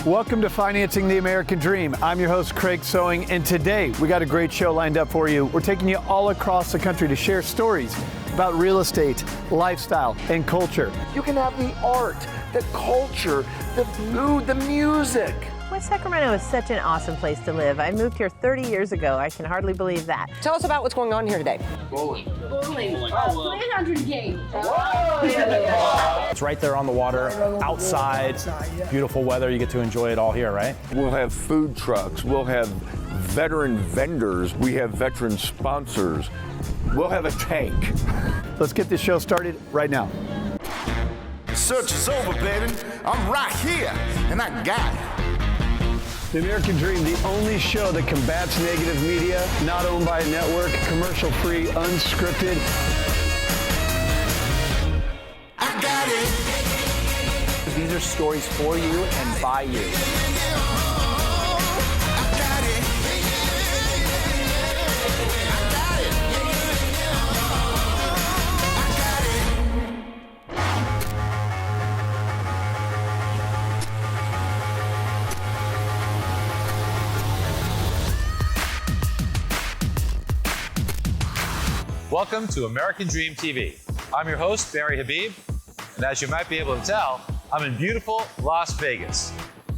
Welcome to Financing the American Dream. I'm your host, Craig Sewing, and today we got a great show lined up for you. We're taking you all across the country to share stories about real estate, lifestyle, and culture. You can have the art, the culture, the food, the music. West Sacramento is such an awesome place to live. I moved here 30 years ago. I can hardly believe that. Tell us about what's going on here today. Bowling. 300 games. It's right there on the water, outside, beautiful weather. You get to enjoy it all here, right? We'll have food trucks. We'll have veteran vendors. We have veteran sponsors. We'll have a tank. Let's get this show started right now. The search is over, baby. I'm right here, and I got it. The American Dream, the only show that combats negative media, not owned by a network, commercial-free, unscripted. I got it. These are stories for you and by you. I got it. I got it. Welcome to American Dream TV. I'm your host, Barry Habib, and as you might be able to tell, I'm in beautiful Las Vegas.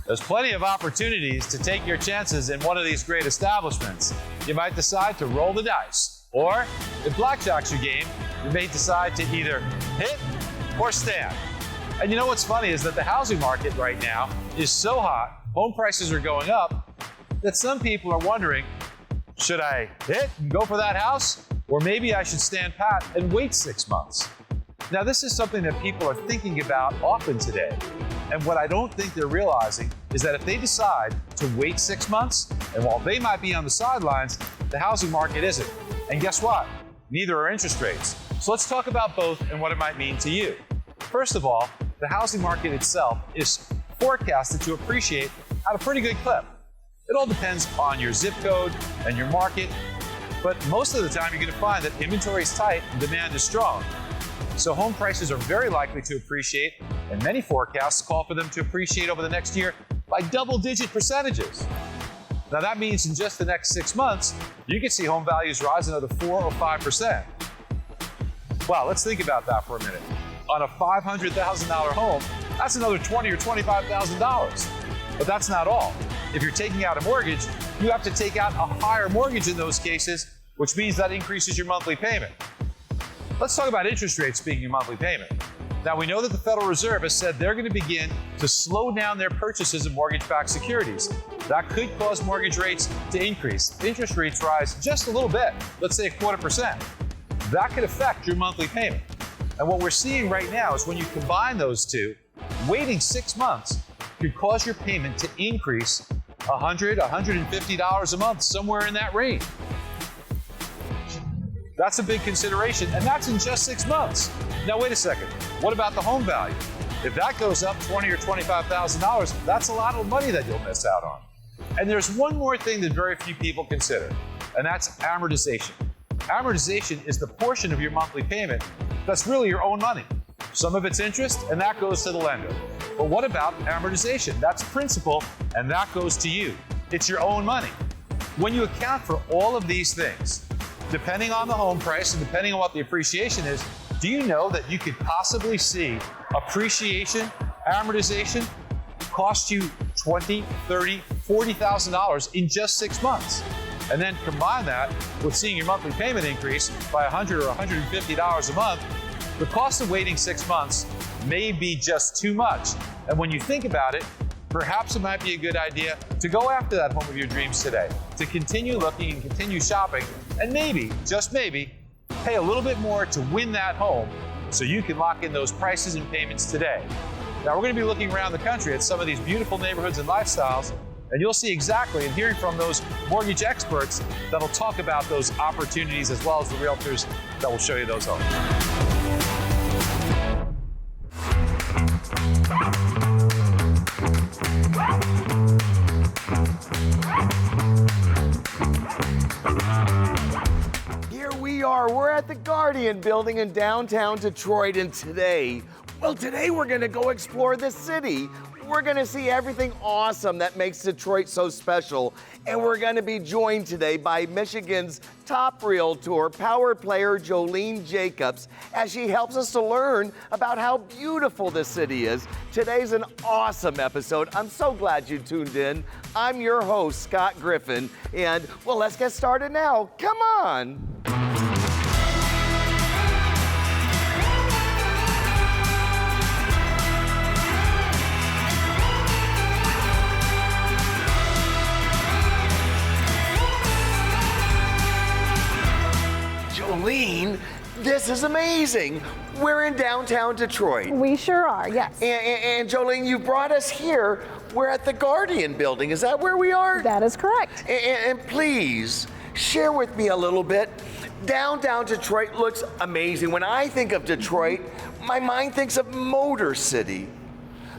There's plenty of opportunities to take your chances in one of these great establishments. You might decide to roll the dice, or if blackjack's your game, you may decide to either hit or stand. And you know what's funny is that the housing market right now is so hot, home prices are going up, that some people are wondering, should I hit and go for that house? Or maybe I should stand pat and wait 6 months. Now, this is something that people are thinking about often today. And what I don't think they're realizing is that if they decide to wait 6 months, and while they might be on the sidelines, the housing market isn't. And guess what? Neither are interest rates. So let's talk about both and what it might mean to you. First of all, the housing market itself is forecasted to appreciate at a pretty good clip. It all depends on your zip code and your market. But most of the time, you're going to find that inventory is tight and demand is strong. So home prices are very likely to appreciate, and many forecasts call for them to appreciate over the next year by double-digit percentages. Now that means in just the next 6 months, you could see home values rise another 4 or 5%. Wow, let's think about that for a minute. On a $500,000 home, that's another $20,000 or $25,000. But that's not all. If you're taking out a mortgage, you have to take out a higher mortgage in those cases, which means that increases your monthly payment. Let's talk about interest rates being your monthly payment. Now, we know that the Federal Reserve has said they're going to begin to slow down their purchases of mortgage-backed securities. That could cause mortgage rates to increase. Interest rates rise just a little bit, let's say 0.25%. That could affect your monthly payment. And what we're seeing right now is when you combine those two, waiting 6 months could cause your payment to increase $100, $150 a month, somewhere in that range. That's a big consideration, and that's in just 6 months. Now, wait a second. What about the home value? If that goes up $20,000 or $25,000, that's a lot of money that you'll miss out on. And there's one more thing that very few people consider, and that's amortization. Amortization is the portion of your monthly payment that's really your own money. Some of it's interest, and that goes to the lender. But what about amortization? That's principal, and that goes to you. It's your own money. When you account for all of these things, depending on the home price and depending on what the appreciation is, do you know that you could possibly see appreciation, amortization cost you $20,000, $30,000, $40,000 in just 6 months? And then combine that with seeing your monthly payment increase by $100 or $150 a month, the cost of waiting 6 months may be just too much. And when you think about it, perhaps it might be a good idea to go after that home of your dreams today, to continue looking and continue shopping, and maybe, just maybe, pay a little bit more to win that home so you can lock in those prices and payments today. Now, we're going to be looking around the country at some of these beautiful neighborhoods and lifestyles, and you'll see exactly and hearing from those mortgage experts that'll talk about those opportunities as well as the realtors that will show you those homes. Here we are. We're at the Guardian building in downtown Detroit, and today we're going to go explore the city we're going to see everything awesome that makes Detroit so special. And we're going to be joined today by Michigan's top realtor, power player Jolene Jacobs, as she helps us to learn about how beautiful this city is. Today's an awesome episode. I'm so glad you tuned in. I'm your host, Scott Griffin. And, well, let's get started now. Come on. Jolene, this is amazing. We're in downtown Detroit. We sure are, yes. And Jolene, you brought us here. We're at the Guardian building. Is that where we are? That is correct. And please, share with me a little bit. Downtown Detroit looks amazing. When I think of Detroit, my mind thinks of Motor City.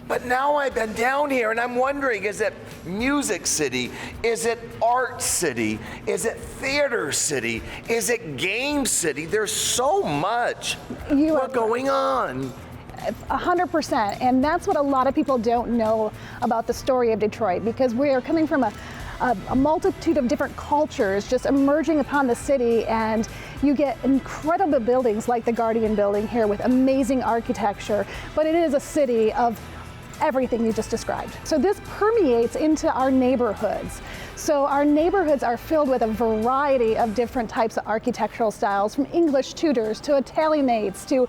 But now I've been down here and I'm wondering, is it Music City? Is it Art City? Is it Theater City? Is it Game City? There's so much going on. 100%, and that's what a lot of people don't know about the story of Detroit, because we are coming from a multitude of different cultures just emerging upon the city, and you get incredible buildings like the Guardian building here with amazing architecture, but it is a city of everything you just described. So this permeates into our neighborhoods. So our neighborhoods are filled with a variety of different types of architectural styles, from English Tudors to Italianates to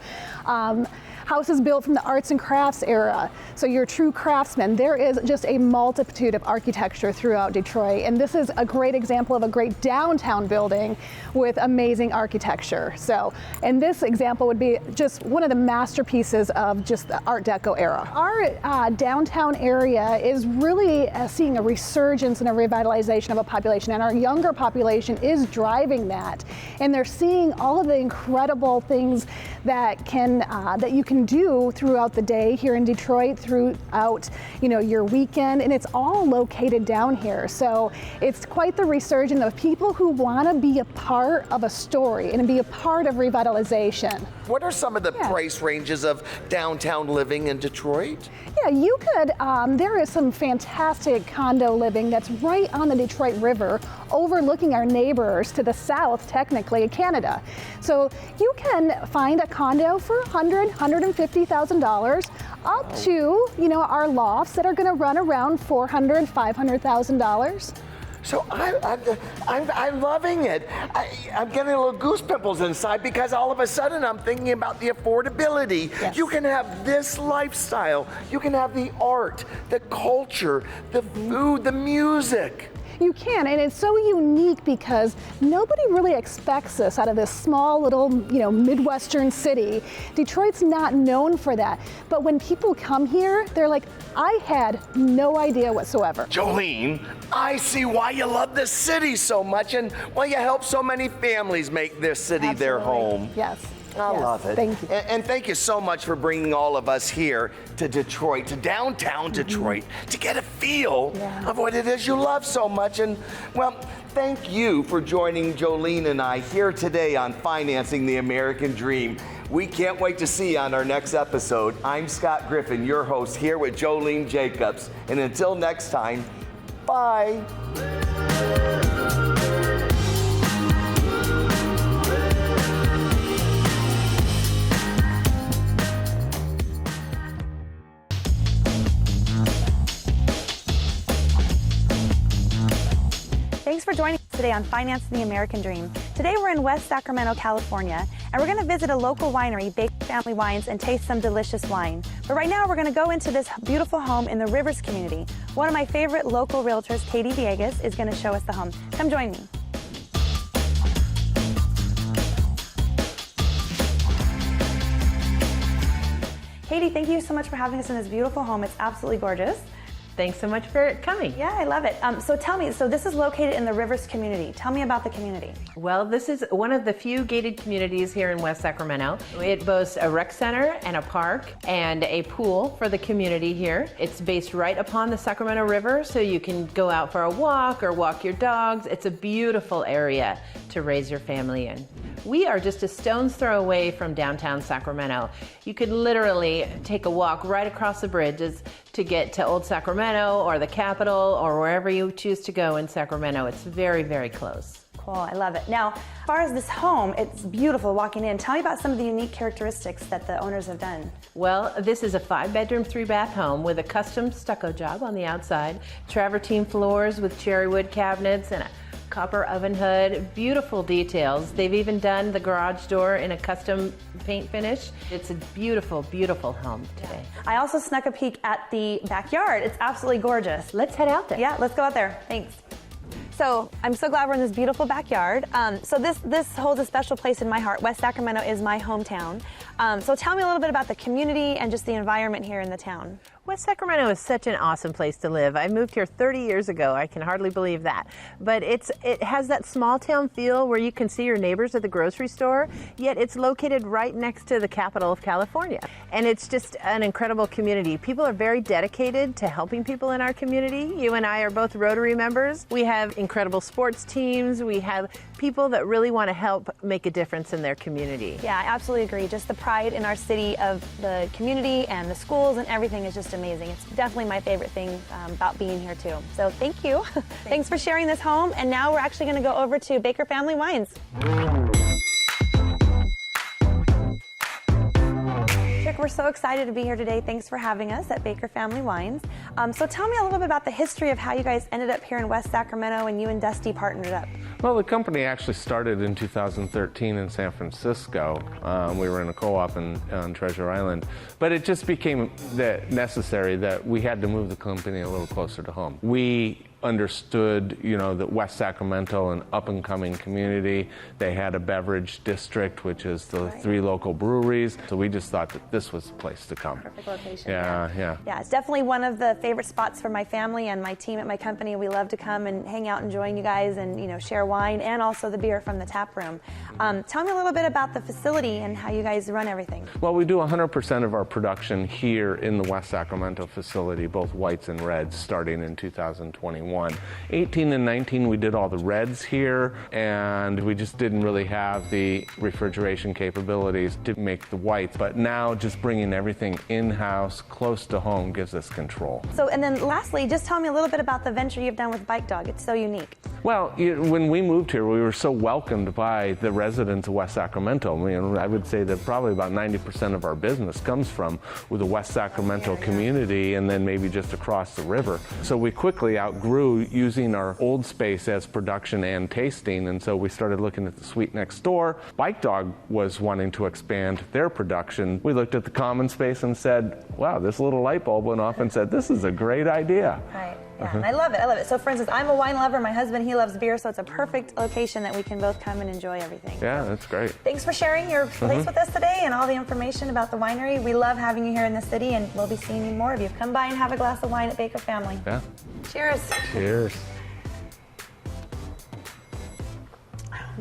houses built from the arts and crafts era. So your true craftsmen. There is just a multitude of architecture throughout Detroit. And this is a great example of a great downtown building with amazing architecture. So, and this example would be just one of the masterpieces of just the Art Deco era. Our downtown area is really seeing a resurgence and a revitalization of a population, and our younger population is driving that. And they're seeing all of the incredible things that you can do throughout the day here in Detroit, throughout your weekend, and it's all located down here. So it's quite the resurgence of people who want to be a part of a story and be a part of revitalization. What are some of the price ranges of downtown living in Detroit? Yeah, you could, there is some fantastic condo living that's right on the Detroit River, overlooking our neighbors to the south, technically, Canada. So you can find a condo for $100,000, $150,000, up to, our lofts that are gonna run around $400,000, $500,000. So I'm loving it. I'm getting a little goose pimples inside, because all of a sudden I'm thinking about the affordability. Yes. You can have this lifestyle. You can have the art, the culture, the food, the music. You can, and it's so unique because nobody really expects this out of this small little, Midwestern city. Detroit's not known for that. But when people come here, they're like, I had no idea whatsoever. Jolene, I see why you love this city so much, and why you help so many families make this city their home. Yes. I love it. Thank you. And thank you so much for bringing all of us here to Detroit, to downtown Detroit, to get a feel of what it is you love so much. And, well, thank you for joining Jolene and I here today on Financing the American Dream. We can't wait to see you on our next episode. I'm Scott Griffin, your host, here with Jolene Jacobs. And until next time, bye. Thanks for joining us today on Financing the American Dream. Today we're in West Sacramento, California, and we're going to visit a local winery, Bake Family Wines, and taste some delicious wine. But right now we're going to go into this beautiful home in the Rivers community. One of my favorite local realtors, Katie Villegas, is going to show us the home. Come join me. Katie, thank you so much for having us in this beautiful home. It's absolutely gorgeous. Thanks so much for coming. Yeah, I love it. So tell me, so this is located in the Rivers community. Tell me about the community. Well, this is one of the few gated communities here in West Sacramento. It boasts a rec center and a park and a pool for the community here. It's based right upon the Sacramento River, so you can go out for a walk or walk your dogs. It's a beautiful area to raise your family in. We are just a stone's throw away from downtown Sacramento. You could literally take a walk right across the bridge. It's to get to Old Sacramento or the Capitol or wherever you choose to go in Sacramento. It's very, very close. Cool, I love it. Now, as far as this home, it's beautiful walking in. Tell me about some of the unique characteristics that the owners have done. Well, this is a 5-bedroom, 3-bath home with a custom stucco job on the outside, travertine floors with cherry wood cabinets and a copper oven hood, beautiful details. They've even done the garage door in a custom paint finish. It's a beautiful, beautiful home today. I also snuck a peek at the backyard. It's absolutely gorgeous. Let's head out there. Yeah, let's go out there. Thanks. So I'm so glad we're in this beautiful backyard. So this holds a special place in my heart. West Sacramento is my hometown. So tell me a little bit about the community and just the environment here in the town. West Sacramento is such an awesome place to live. I moved here 30 years ago. I can hardly believe that. But it has that small town feel where you can see your neighbors at the grocery store, yet it's located right next to the capital of California. And it's just an incredible community. People are very dedicated to helping people in our community. You and I are both Rotary members. We have incredible sports teams. We have people that really want to help make a difference in their community. Yeah, I absolutely agree. Just the pride in our city of the community and the schools and everything is just amazing. It's definitely my favorite thing about being here too. So thank you. Thanks for sharing this home. And now we're actually going to go over to Baker Family Wines. Chick, we're so excited to be here today. Thanks for having us at Baker Family Wines. So tell me a little bit about the history of how you guys ended up here in West Sacramento and you and Dusty partnered up. Well, the company actually started in 2013 in San Francisco. We were in a co-op on Treasure Island, but it just became necessary that we had to move the company a little closer to home. We understood, that West Sacramento, an up-and-coming community, they had a beverage district, which is the 3 local breweries. So we just thought that this was the place to come. Perfect location. Yeah. Yeah, it's definitely one of the favorite spots for my family and my team at my company. We love to come and hang out and join you guys and, share wine and also the beer from the tap room. Tell me a little bit about the facility and how you guys run everything. Well, we do 100% of our production here in the West Sacramento facility, both whites and reds, starting in 2021. 18 and 19, we did all the reds here, and we just didn't really have the refrigeration capabilities to make the whites. But now, just bringing everything in-house, close to home, gives us control. So, and then lastly, just tell me a little bit about the venture you've done with Bike Dog. It's so unique. Well, when we moved here, we were so welcomed by the residents of West Sacramento. I would say that probably about 90% of our business comes from with the West Sacramento community and then maybe just across the river. So we quickly outgrew using our old space as production and tasting, and so we started looking at the suite next door. Bike Dog was wanting to expand their production. We looked at the common space and said, wow, this little light bulb went off and said, this is a great idea. Right. Yeah, and I love it. So for instance, I'm a wine lover, my husband, he loves beer, so it's a perfect location that we can both come and enjoy everything. Yeah, that's great. Thanks for sharing your place with us today and all the information about the winery. We love having you here in the city and we'll be seeing more of you. Come by and have a glass of wine at Baker Family. Yeah. Cheers. Cheers.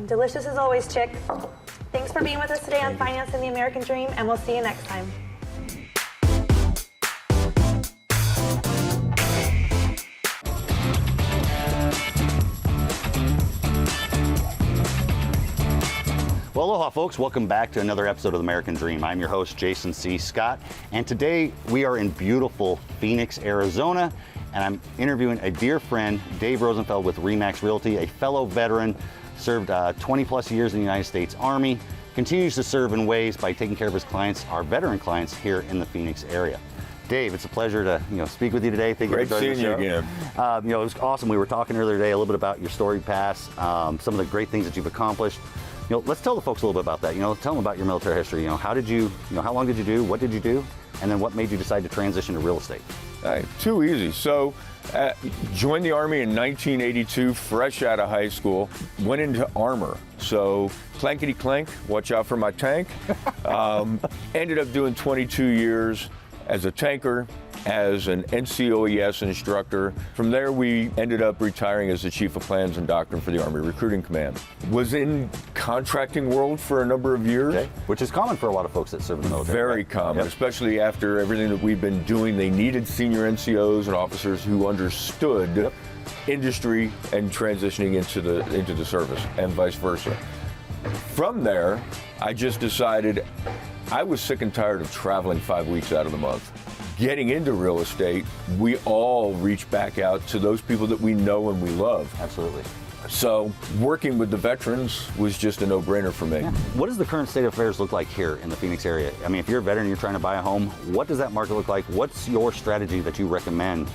Delicious as always, Chick. Thanks for being with us today on Financing the American Dream, and we'll see you next time. Well, aloha folks, welcome back to another episode of The American Dream. I'm your host, Jason C. Scott, and today we are in beautiful Phoenix, Arizona, and I'm interviewing a dear friend, Dave Rosenfeld with RE/MAX Realty, a fellow veteran, served 20 plus years in the United States Army, continues to serve in ways by taking care of his clients, our veteran clients here in the Phoenix area. Dave, it's a pleasure to speak with you today. Thank you for joining the show. Great seeing you again. It was awesome. We were talking earlier today a little bit about your storied past, some of the great things that you've accomplished. Let's tell the folks a little bit about that. Tell them about your military history. How did you, how long did you do? What did you do? And then what made you decide to transition to real estate? Too easy. So, joined the Army in 1982, fresh out of high school. Went into armor. So, clankety clank, watch out for my tank. Ended up doing 22 years as a tanker, as an NCOES instructor. From there, we ended up retiring as the Chief of Plans and Doctrine for the Army Recruiting Command. Was in contracting world for a number of years. Okay. Which is common for a lot of folks that serve in the military. Very common, especially after everything that we've been doing. They needed senior NCOs and officers who understood industry and transitioning into the service and vice versa. From there, I just decided I was sick and tired of traveling 5 weeks out of the month. getting into real estate, we all reach back out to those people that we know and we love. Absolutely. So working with the veterans was just a no-brainer for me. Yeah. What does the current state of affairs look like here in the Phoenix area? I mean, if you're a veteran, you're trying to buy a home, what does that market look like? What's your strategy that you recommend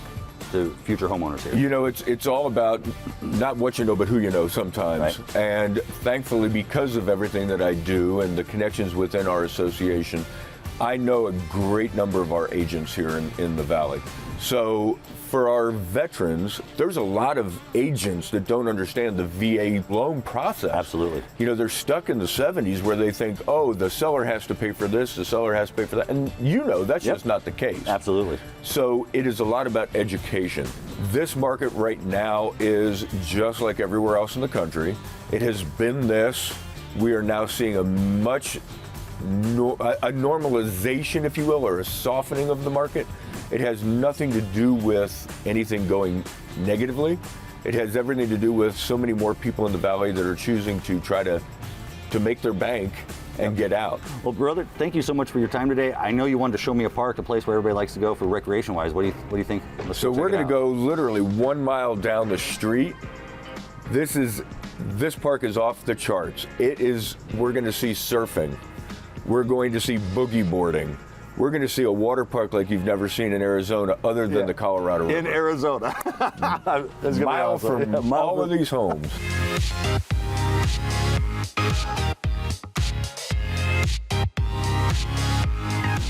to future homeowners here? You know, it's all about not what you know, but who you know sometimes. Right. And thankfully, because of everything that I do and the connections within our association, I know a great number of our agents here in the Valley. So for our veterans, there's a lot of agents that don't understand the VA loan process. Absolutely. You know, they're stuck in the 70s where they think, oh, the seller has to pay for this, the seller has to pay for that. And you know, that's just not the case. Absolutely. So it is a lot about education. This market right now is just like everywhere else in the country. It has been this. We are now seeing a normalization, if you will, or a softening of the market. It has nothing to do with anything going negatively. It has everything to do with so many more people in the Valley that are choosing to try to make their bank and get out. Well, brother, thank you so much for your time today. I know you wanted to show me a park, a place where everybody likes to go for recreation-wise. What do you think? So we're going to go literally 1 mile down the street. This park is off the charts. We're going to see surfing. We're going to see boogie boarding. We're going to see a water park like you've never seen in Arizona other than the Colorado River. In Arizona. That's mile from all of these homes.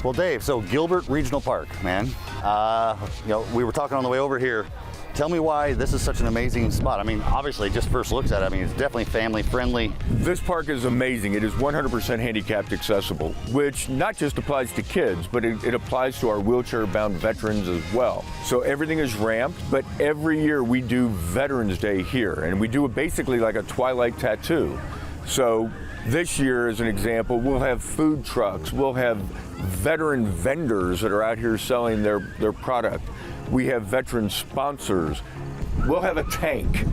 Well, Dave, so Gilbert Regional Park, man. You know, we were talking on the way over here. Tell me why this is such an amazing spot. I mean, obviously, just first looks at it, I mean, it's definitely family friendly. This park is amazing. It is 100% handicapped accessible, which not just applies to kids, but it applies to our wheelchair-bound veterans as well. So everything is ramped, but every year we do Veterans Day here, and we do it basically like a twilight tattoo. So this year, as an example, we'll have food trucks, we'll have veteran vendors that are out here selling their product. We have veteran sponsors. We'll have a tank.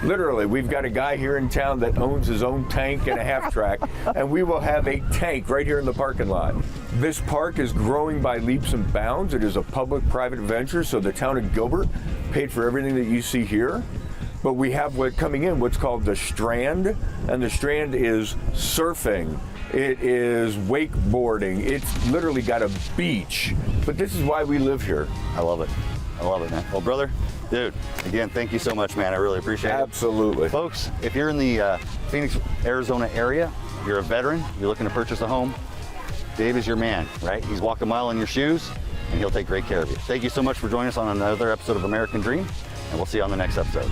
Literally, we've got a guy here in town that owns his own tank and a half track, and we will have a tank right here in the parking lot. This park is growing by leaps and bounds. It is a public-private venture, so the town of Gilbert paid for everything that you see here. But we have what's called the Strand, and the Strand is surfing. It is wakeboarding. It's literally got a beach. But this is why we live here. I love it. I love it, man. Well, brother, dude, again, thank you so much, man. I really appreciate it. Absolutely. Folks, if you're in the Phoenix, Arizona area, you're a veteran, you're looking to purchase a home, Dave is your man, right? He's walked a mile in your shoes, and he'll take great care of you. Thank you so much for joining us on another episode of American Dream, and we'll see you on the next episode.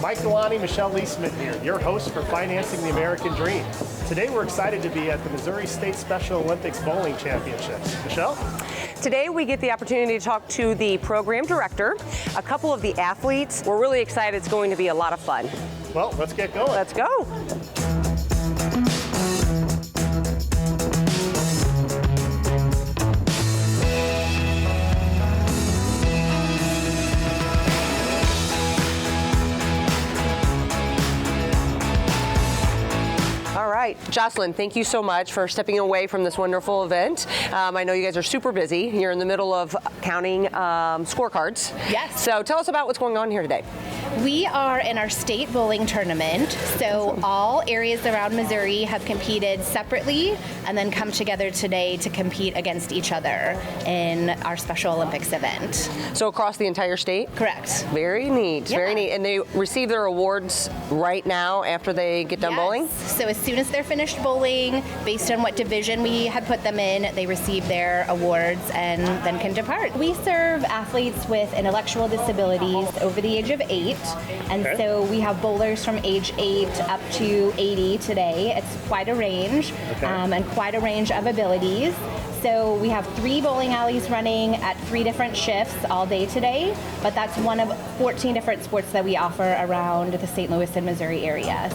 Mike Delani, Michelle Lee Smith here, your host for Financing the American Dream. Today we're excited to be at the Missouri State Special Olympics Bowling Championships. Michelle? Today we get the opportunity to talk to the program director, a couple of the athletes. We're really excited. It's going to be a lot of fun. Well, let's get going. Let's go. All right, Jocelyn, thank you so much for stepping away from this wonderful event. I know you guys are super busy. You're in the middle of counting scorecards. Yes. So tell us about what's going on here today. We are in our state bowling tournament. So all areas around Missouri have competed separately and then come together today to compete against each other in our Special Olympics event. So across the entire state? Correct. Very neat, Yeah. very neat. And they receive their awards right now after they get done bowling? So as soon as they're finished bowling, based on what division we had put them in, they receive their awards and then can depart. We serve athletes with intellectual disabilities over the age of 8. And so we have bowlers from age 8 up to 80 today. It's quite a range and quite a range of abilities. So we have 3 bowling alleys running at 3 different shifts all day today, but that's one of 14 different sports that we offer around the St. Louis and Missouri area.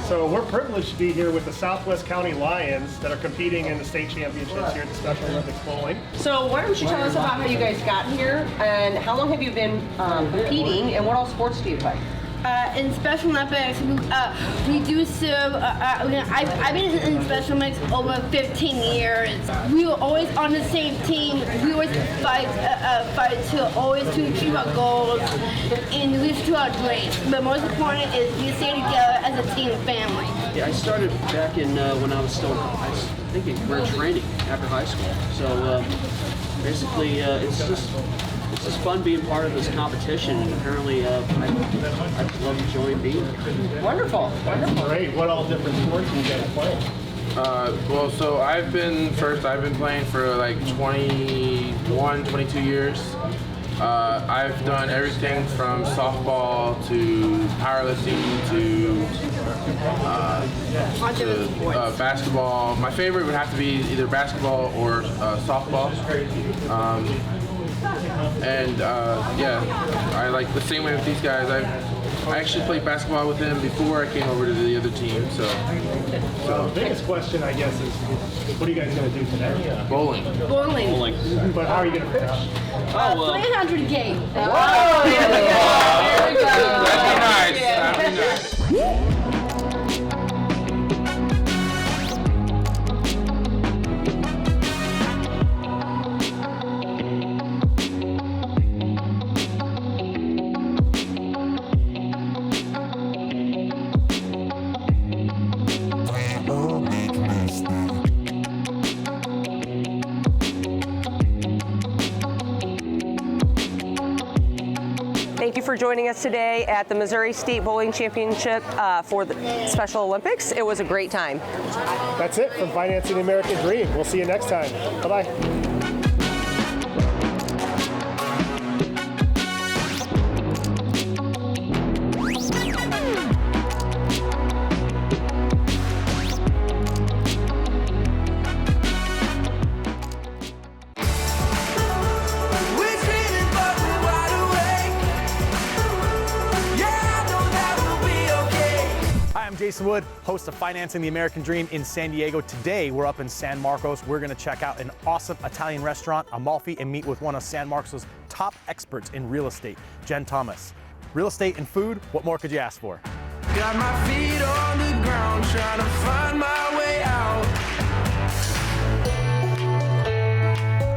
So we're privileged to be here with the Southwest County Lions that are competing in the state championships here at the Special Olympics Bowling. So why don't you tell us about how you guys got here and how long have you been competing and what all sports do you play? In Special Olympics, we do serve. I've been in Special Olympics over 15 years. We were always on the same team. We always fight to always to achieve our goals and reach to our dreams. But most important is we stay together as a team family. Yeah, I started back in when I was still in career training after high school. So basically, it's just fun being part of this competition, and apparently I love enjoying being here. Wonderful, wonderful. Great. What all different sports do you guys play? Well, so I've been playing for like 21, 22 years. I've done everything from softball to powerlifting to basketball. My favorite would have to be either basketball or softball. Yeah, I like the same way with these guys. I actually played basketball with them before I came over to the other team. So the biggest question, I guess, is what are you guys going to do today? Bowling. But how are you going to pitch? 300 games. Whoa! There we go. That'd be nice. That'd be nice. Thank you for joining us today at the Missouri State Bowling Championship for the Special Olympics. It was a great time. That's it from Financing the American Dream. We'll see you next time. Bye-bye. Jason Wood, host of Financing the American Dream in San Diego. Today, we're up in San Marcos. We're gonna check out an awesome Italian restaurant, Amalfi, and meet with one of San Marcos' top experts in real estate, Jen Thomas. Real estate and food, what more could you ask for? Got my feet on the ground, trying to find my way out.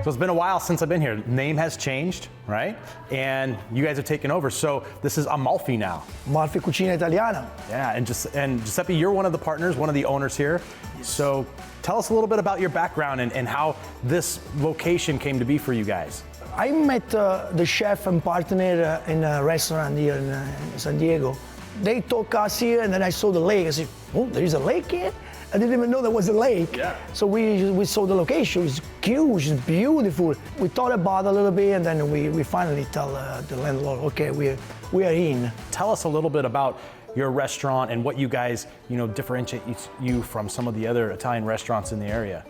So it's been a while since I've been here. Name has changed, right? And you guys have taken over. So this is Amalfi now. Amalfi Cucina Italiano. Yeah, and Giuseppe, you're one of the partners, one of the owners here. Yes. So tell us a little bit about your background and how this location came to be for you guys. I met the chef and partner in a restaurant here in San Diego. They took us here and then I saw the lake. I said, oh, there is a lake here? I didn't even know there was a lake. Yeah. So we saw the location. It's huge, it's beautiful. We thought about it a little bit and then we finally tell the landlord, okay, we are in. Tell us a little bit about your restaurant and what you guys, differentiate you from some of the other Italian restaurants in the area.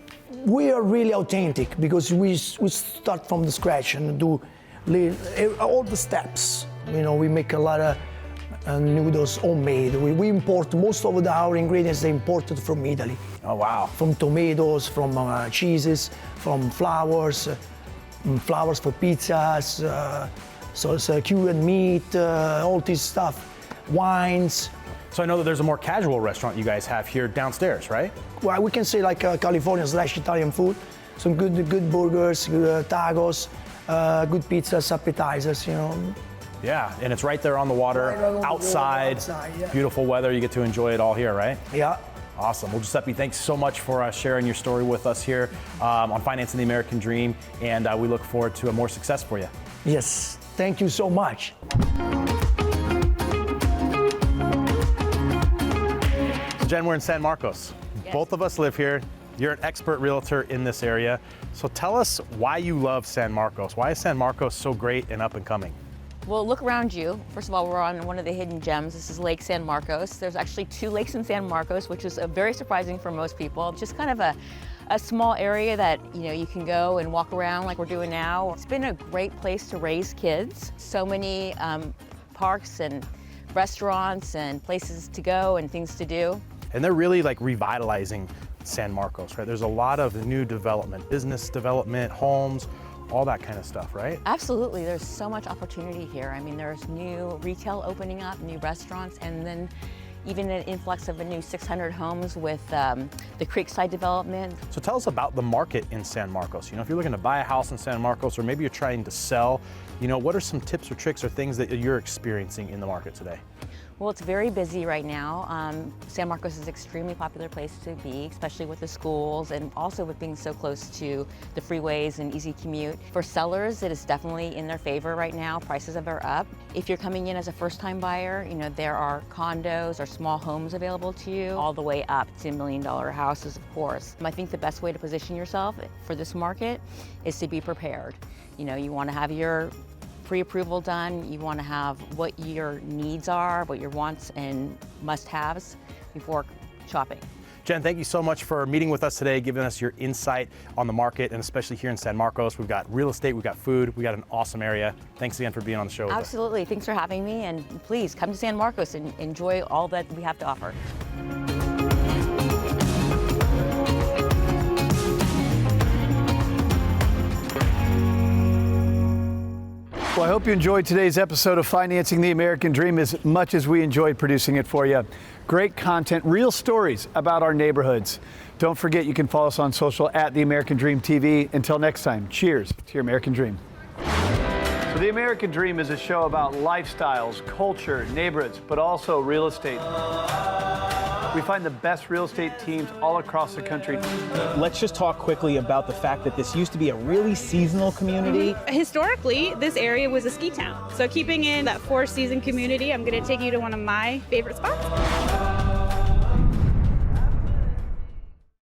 We are really authentic because we start from the scratch and do all the steps. We make a lot of noodles homemade. We import most of our ingredients. They imported from Italy. Oh wow! From tomatoes, from cheeses, from flours for pizzas, so cured meat, all this stuff, wines. So I know that there's a more casual restaurant you guys have here downstairs, right? Well, we can say like California/Italian food. Some good burgers, good tacos, good pizzas, appetizers. Yeah, and it's right there on the water, outside, yeah. Beautiful weather. You get to enjoy it all here, right? Yeah. Awesome. Well, Giuseppe, thanks so much for sharing your story with us here on Financing the American Dream, and we look forward to more success for you. Yes, thank you so much. So Jen, we're in San Marcos. Yes. Both of us live here. You're an expert realtor in this area. So tell us why you love San Marcos. Why is San Marcos so great and up and coming? Well, look around you. First of all, we're on one of the hidden gems. This is Lake San Marcos. There's actually 2 lakes in San Marcos, which is very surprising for most people. Just kind of a small area that you can go and walk around like we're doing now. It's been a great place to raise kids. So many parks and restaurants and places to go and things to do. and they're really like revitalizing San Marcos, right? There's a lot of new development, business development, homes, all that kind of stuff, right? Absolutely, there's so much opportunity here. I mean, there's new retail opening up, new restaurants, and then even an influx of a new 600 homes with the Creekside development. So tell us about the market in San Marcos. You know, if you're looking to buy a house in San Marcos, or maybe you're trying to sell, you know, what are some tips or tricks or things that you're experiencing in the market today? Well, it's very busy right now. San Marcos is an extremely popular place to be, especially with the schools and also with being so close to the freeways and easy commute. For sellers, it is definitely in their favor right now. Prices are up. If you're coming in as a first-time buyer, you know, there are condos or small homes available to you, all the way up to $1 million houses, of course. I think the best way to position yourself for this market is to be prepared. You know, you want to have your pre-approval done. You want to have what your needs are, what your wants and must-haves before shopping. Jen, thank you so much for meeting with us today, giving us your insight on the market, and especially here in San Marcos. We've got real estate, we've got food, we've got an awesome area. Thanks again for being on the show with us. Absolutely, thanks for having me, and please come to San Marcos and enjoy all that we have to offer. Well, I hope you enjoyed today's episode of Financing the American Dream as much as we enjoyed producing it for you. Great content, real stories about our neighborhoods. Don't forget you can follow us on social at The American Dream TV. Until next time, cheers to your American Dream. So The American Dream is a show about lifestyles, culture, neighborhoods, but also real estate. We find the best real estate teams all across the country. Let's just talk quickly about the fact that this used to be a really seasonal community. Historically, this area was a ski town. So keeping in that 4-season community, I'm going to take you to one of my favorite spots.